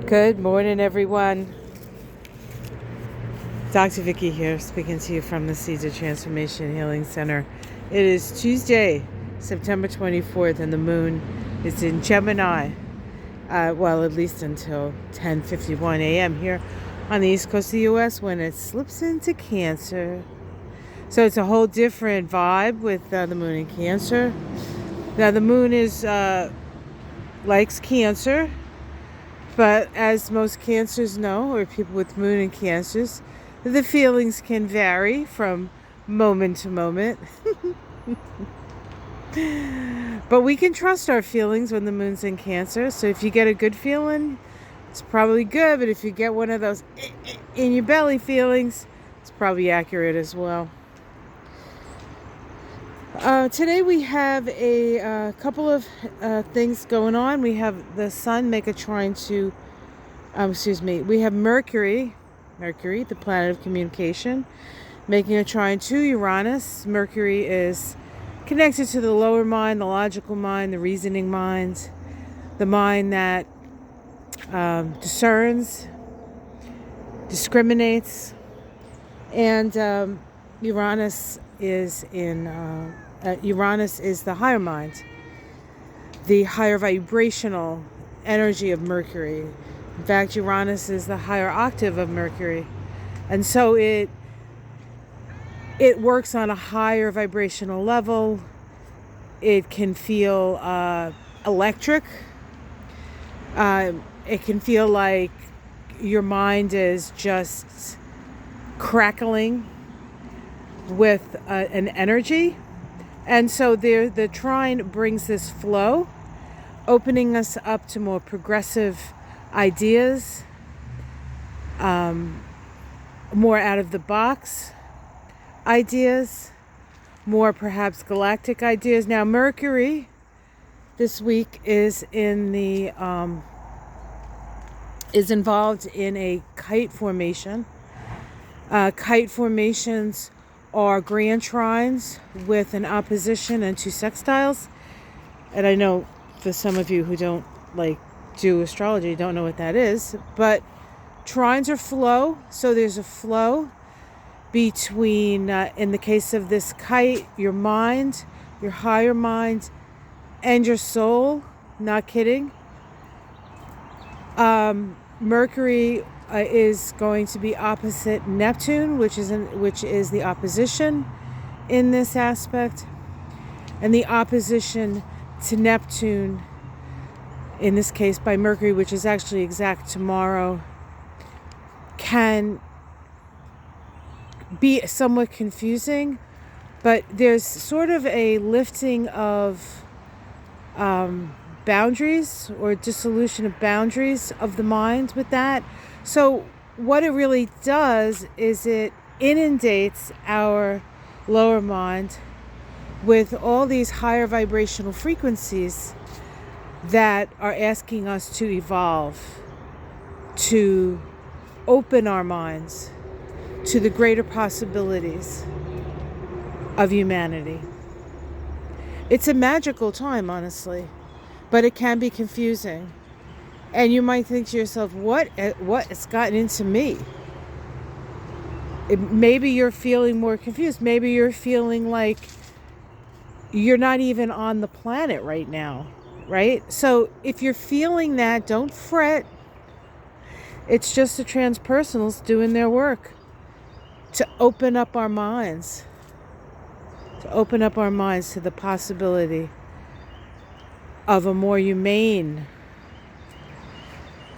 Good morning, everyone. Dr. Vicky here, speaking to you from the Seeds of Transformation Healing Center. It is Tuesday, September 24th, and the moon is in Gemini. Well, at least until 10:51 a.m. here on the East Coast of the U.S. when it slips into Cancer. So it's a whole different vibe with the moon in Cancer. Now, the moon likes Cancer. But as most Cancers know, or people with moon in Cancers, the feelings can vary from moment to moment. But we can trust our feelings when the moon's in Cancer. So if you get a good feeling, it's probably good. But if you get one of those in your belly feelings, it's probably accurate as well. Today we have a couple of things going on. We have the sun make a trine to, we have Mercury, the planet of communication, making a trine to Uranus. Mercury is connected to the lower mind, the logical mind, the reasoning mind, the mind that discerns, discriminates, and Uranus is the higher mind, the higher vibrational energy of Mercury. In fact, Uranus is the higher octave of Mercury. And so it works on a higher vibrational level. It can feel electric. It can feel like your mind is just crackling with an energy. And so the trine brings this flow, opening us up to more progressive ideas, more out of the box ideas, more perhaps galactic ideas. Now Mercury this week is involved in a kite formation. Kite formations are grand trines with an opposition and two sextiles. And I know for some of you who don't do astrology, don't know what that is, but trines are flow. So there's a flow between, in the case of this kite, your mind, your higher mind, and your soul. Not kidding. Mercury is going to be opposite Neptune, which is the opposition in this aspect. And the opposition to Neptune, in this case by Mercury, which is actually exact tomorrow, can be somewhat confusing. But there's sort of a lifting of boundaries, or dissolution of boundaries of the mind with that. So what it really does is it inundates our lower mind with all these higher vibrational frequencies that are asking us to evolve, to open our minds to the greater possibilities of humanity. It's a magical time, honestly, but it can be confusing. And you might think to yourself, what has gotten into me? Maybe you're feeling more confused. Maybe you're feeling like you're not even on the planet right now, right? So if you're feeling that, don't fret. It's just the transpersonals doing their work to open up our minds, to the possibility of a more humane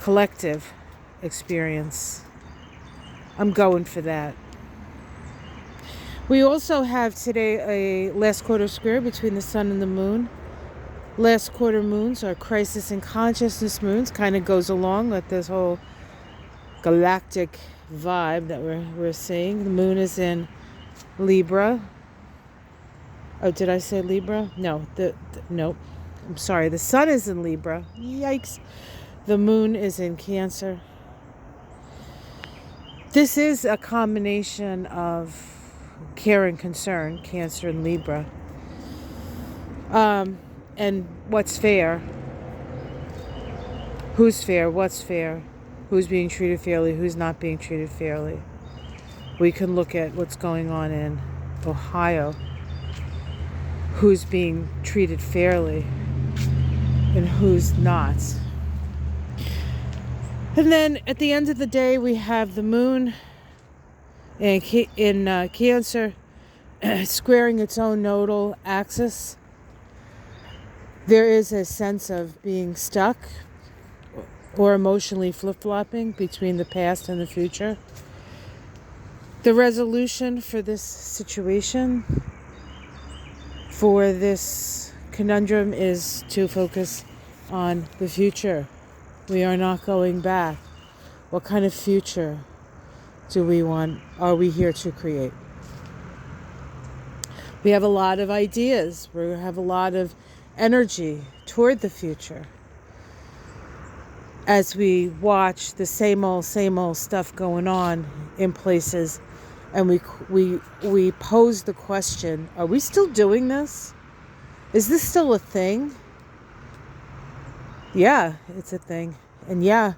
collective experience. I'm going for that. We also have today a last quarter square between the sun and the moon. Last quarter moons are crisis in consciousness moons. Kind of goes along with this whole galactic vibe that we're seeing. The moon is in Libra. Oh, did I say Libra? No. Nope. I'm sorry. The sun is in Libra. Yikes. The moon is in Cancer. This is a combination of care and concern, Cancer and Libra. And what's fair? Who's fair? What's fair? who's being treated fairly, who's not being treated fairly. We can look at what's going on in Ohio, who's being treated fairly and who's not. And then at the end of the day, we have the moon in Cancer squaring its own nodal axis. There is a sense of being stuck or emotionally flip-flopping between the past and the future. The resolution for this situation, for this conundrum, is to focus on the future. We are not going back. What kind of future are we here to create? We have a lot of ideas. We have a lot of energy toward the future as we watch the same old stuff going on in places, and we pose the question, are we still doing this? Is this still a thing? Yeah, it's a thing. And yeah,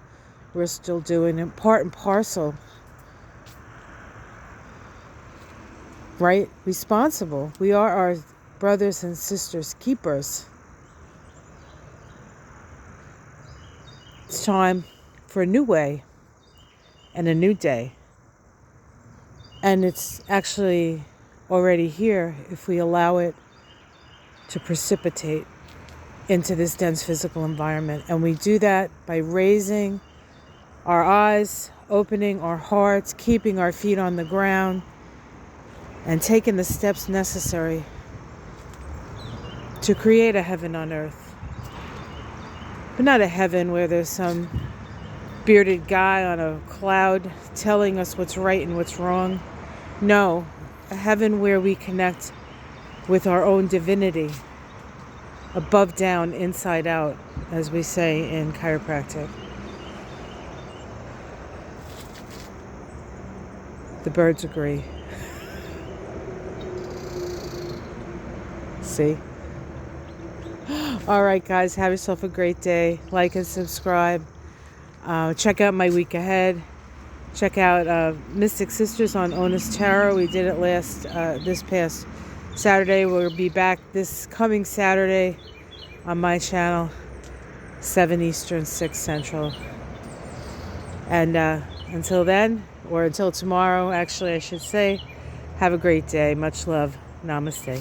we're still doing it, part and parcel. Right? Responsible. We are our brothers and sisters' keepers. It's time for a new way and a new day. And it's actually already here if we allow it to precipitate into this dense physical environment. And we do that by raising our eyes, opening our hearts, keeping our feet on the ground, and taking the steps necessary to create a heaven on earth. But not a heaven where there's some bearded guy on a cloud telling us what's right and what's wrong. No, a heaven where we connect with our own divinity, above down, inside out, as we say in chiropractic. The birds agree. See? All right, guys, have yourself a great day. Like and subscribe. Check out my week ahead. Check out Mystic Sisters on Onus Tarot. We did it this past Saturday. We'll be back this coming Saturday on my channel, 7 Eastern, 6 Central. And until then, or until tomorrow, actually, I should say, have a great day. Much love. Namaste.